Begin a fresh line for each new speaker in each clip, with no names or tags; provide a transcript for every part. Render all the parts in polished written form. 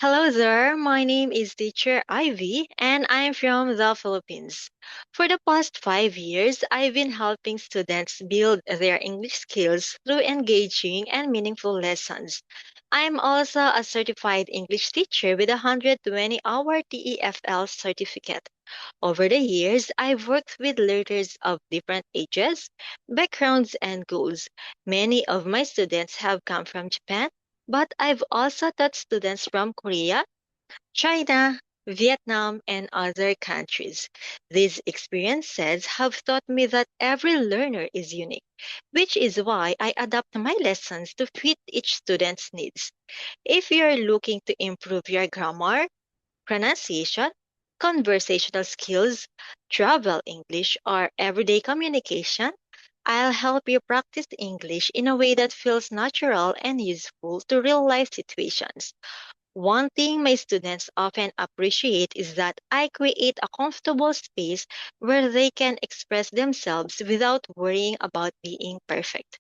Hello there, my name is Teacher Ivy and I'm from the Philippines. For the past 5 years, I've been helping students build their English skills through engaging and meaningful lessons. I'm also a certified English teacher with a 120-hour TEFL certificate. Over the years, I've worked with learners of different ages, backgrounds, and goals. Many of my students have come from Japan, but I've also taught students from Korea, China, Vietnam, and other countries. These experiences have taught me that every learner is unique, which is why I adapt my lessons to fit each student's needs. If you're looking to improve your grammar, pronunciation, conversational skills, travel English, or everyday communication, I'll help you practice English in a way that feels natural and useful to real life situations. One thing my students often appreciate is that I create a comfortable space where they can express themselves without worrying about being perfect.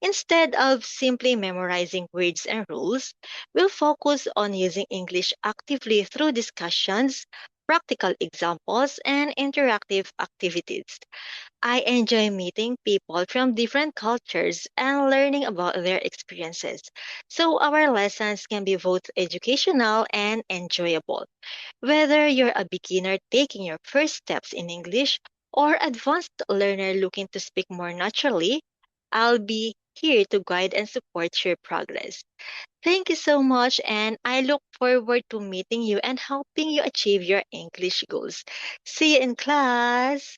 Instead of simply memorizing words and rules, we'll focus on using English actively through discussions, practical examples, and interactive activities. I enjoy meeting people from different cultures and learning about their experiences, so our lessons can be both educational and enjoyable. Whether you're a beginner taking your first steps in English or advanced learner looking to speak more naturally, I'll be here to guide and support your progress. Thank you so much, and I look forward to meeting you and helping you achieve your English goals. See you in class.